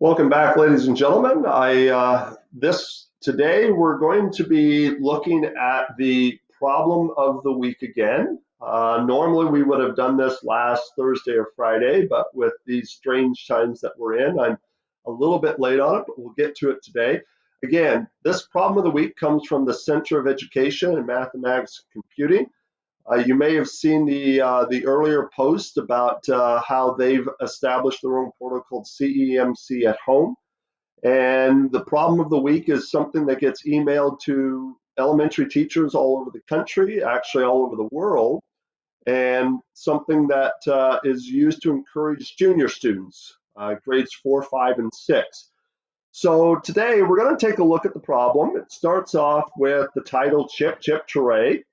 Welcome back, ladies and gentlemen. Today we're going to be looking at the problem of the week again. Normally we would have done this last Thursday or Friday, but with these strange times that we're in, I'm a little bit late on it, but we'll get to it today. Again, this problem of the week comes from the Center of Education in Mathematics and Computing. You may have seen the earlier post about how they've established their own portal called CEMC at home. And the problem of the week is something that gets emailed to elementary teachers all over the country, actually all over the world, and something that is used to encourage junior students, grades 4, 5, and 6. So today we're going to take a look at the problem. It starts off with the title Chip, Chip, Hooray.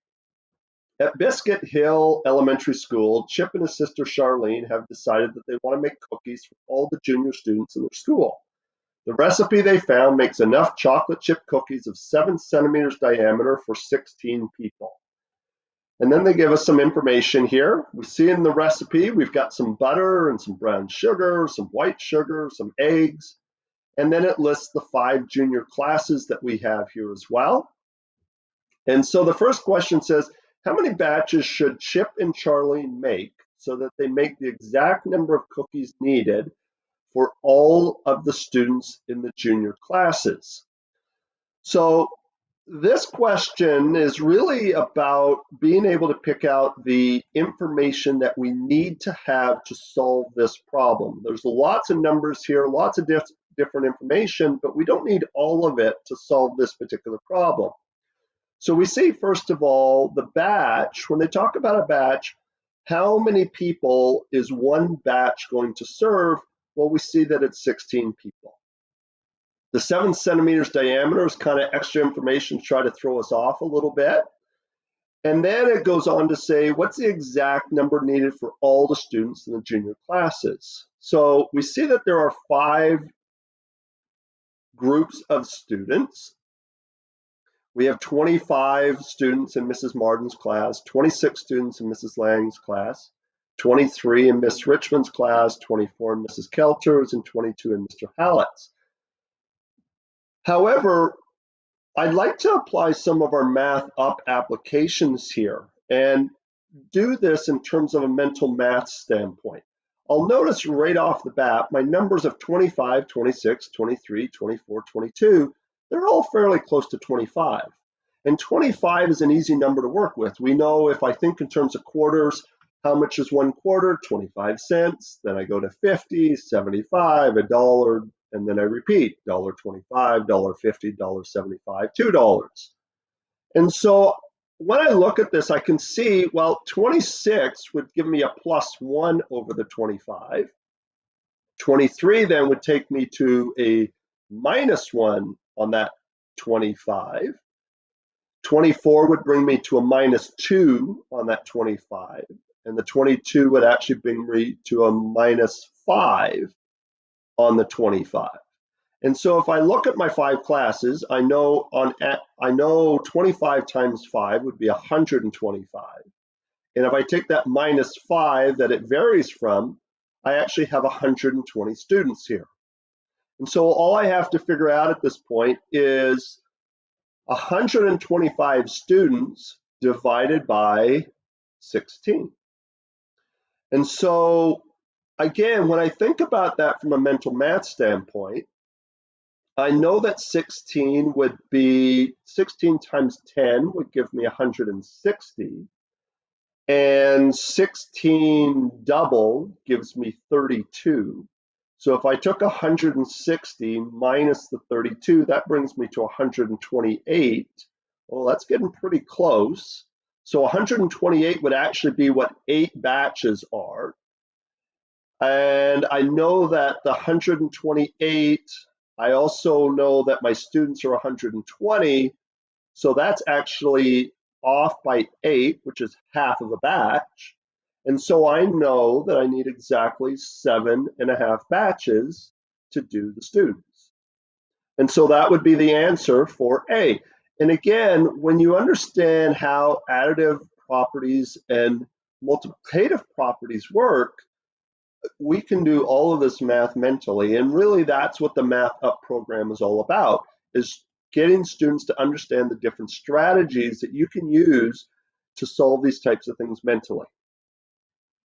At Biscuit Hill Elementary School, Chip and his sister Charlene have decided that they want to make cookies for all the junior students in their school. The recipe they found makes enough chocolate chip cookies of 7 centimeters diameter for 16 people. And then they give us some information here. We see in the recipe, we've got some butter and some brown sugar, some white sugar, some eggs, and then it lists the 5 junior classes that we have here as well. And so the first question says, how many batches should Chip and Charlene make so that they make the exact number of cookies needed for all of the students in the junior classes? So this question is really about being able to pick out the information that we need to have to solve this problem. There's lots of numbers here, lots of different information, but we don't need all of it to solve this particular problem. So we see, first of all, the batch. When they talk about a batch, how many people is one batch going to serve? Well, we see that it's 16 people. The 7 centimeters diameter is kind of extra information to try to throw us off a little bit. And then it goes on to say, what's the exact number needed for all the students in the junior classes? So we see that there are 5 groups of students. We have 25 students in Mrs. Martin's class, 26 students in Mrs. Lang's class, 23 in Miss Richmond's class, 24 in Mrs. Kelter's, and 22 in Mr. Hallett's. However, I'd like to apply some of our MathUp applications here and do this in terms of a mental math standpoint. I'll notice right off the bat, my numbers of 25, 26, 23, 24, 22, they're all fairly close to 25. And 25 is an easy number to work with. We know if I think in terms of quarters, how much is 1 quarter? 25 cents. Then I go to 50, 75, $1, and then I repeat, $1.25, $1.50, $1.75, $2. And so when I look at this, I can see, well, 26 would give me a +1 over the 25. 23 then would take me to a -1 on that 25. 24 would bring me to a -2 on that 25. And the 22 would actually bring me to a -5 on the 25. And so if I look at my 5 classes, I know 25 times 5 would be 125. And if I take that -5 that it varies from, I actually have 120 students here. And so all I have to figure out at this point is 125 students divided by 16. And so again, when I think about that from a mental math standpoint, I know that 16 times 10 would give me 160. And 16 double gives me 32. So if I took 160 minus the 32, that brings me to 128. Well, that's getting pretty close. So 128 would actually be what 8 batches are. And I know that the 128, I also know that my students are 120. So that's actually off by 8, which is half of a batch. And so I know that I need exactly 7.5 batches to do the students. And so that would be the answer for A. And again, when you understand how additive properties and multiplicative properties work, we can do all of this math mentally, and really that's what the MathUp program is all about, is getting students to understand the different strategies that you can use to solve these types of things mentally.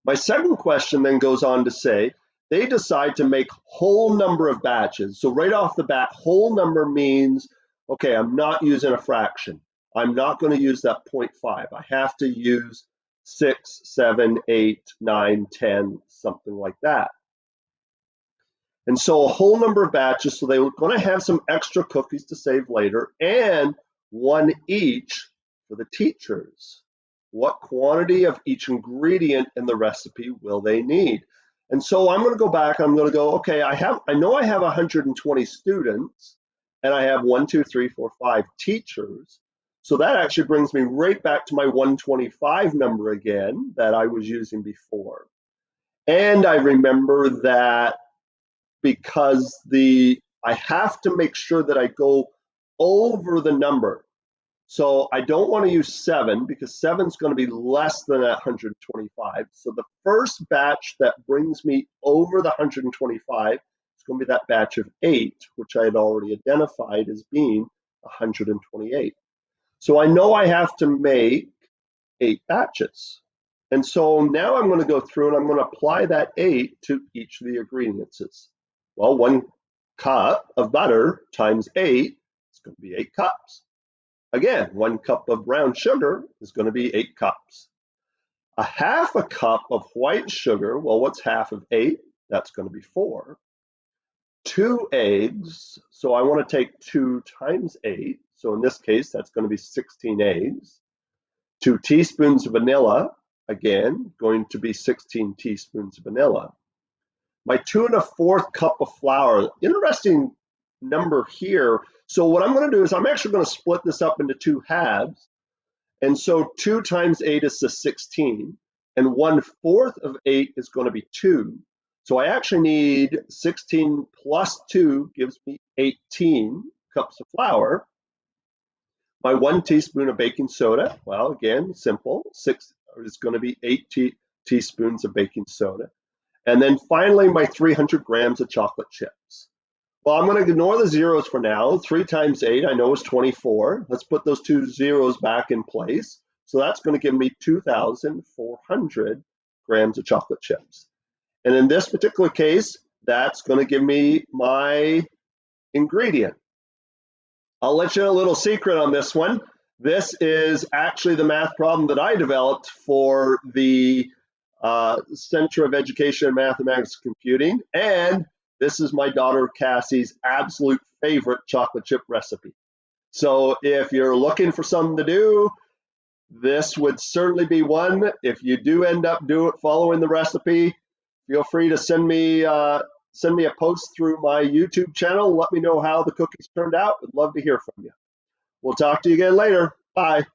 My second question then goes on to say, they decide to make whole number of batches. So right off the bat, whole number means, okay, I'm not using a fraction. I'm not going to use that 0.5. I have to use 6, 7, 8, 9, 10, something like that. And so a whole number of batches, so they were going to have some extra cookies to save later, and one each for the teachers. What quantity of each ingredient in the recipe will they need? And so I'm going to go back, I'm going to go, okay, I know I have 120 students, and I have 1, 2, 3, 4, 5 teachers. So that actually brings me right back to my 125 number again that I was using before. And I remember that because I have to make sure that I go over the number. So I don't want to use 7 because 7 is going to be less than 125. So the first batch that brings me over the 125 is going to be that batch of 8, which I had already identified as being 128. So I know I have to make 8 batches. And so now I'm going to go through and I'm going to apply that 8 to each of the ingredients. Well, 1 cup of butter times 8 is going to be 8 cups. Again, 1 cup of brown sugar is going to be 8 cups. A half a cup of white sugar, well, what's half of 8? That's going to be 4. 2 eggs, so I want to take 2 times 8. So in this case, that's going to be 16 eggs. 2 teaspoons of vanilla, again, going to be 16 teaspoons of vanilla. My 2 1/4 cup of flour, interesting number here. So what I'm going to do is I'm actually going to split this up into 2 halves. And so 2 times 8 is the 16, and 1/4 of 8 is going to be 2. So I actually need 16 plus 2 gives me 18 cups of flour. My 1 teaspoon of baking soda, well, again, simple, 6 is going to be 8 teaspoons of baking soda. And then finally, my 300 grams of chocolate chips. Well, I'm going to ignore the zeros for now. 3 times 8, I know is 24. Let's put those 2 zeros back in place. So that's going to give me 2,400 grams of chocolate chips. And in this particular case, that's going to give me my ingredient. I'll let you in a little secret on this one. This is actually the math problem that I developed for the Center of Education and Mathematics Computing, and this is my daughter Cassie's absolute favorite chocolate chip recipe. So if you're looking for something to do, this would certainly be one. If you do end up following the recipe, feel free to send me a post through my YouTube channel. Let me know how the cookies turned out. Would love to hear from you. We'll talk to you again later. Bye.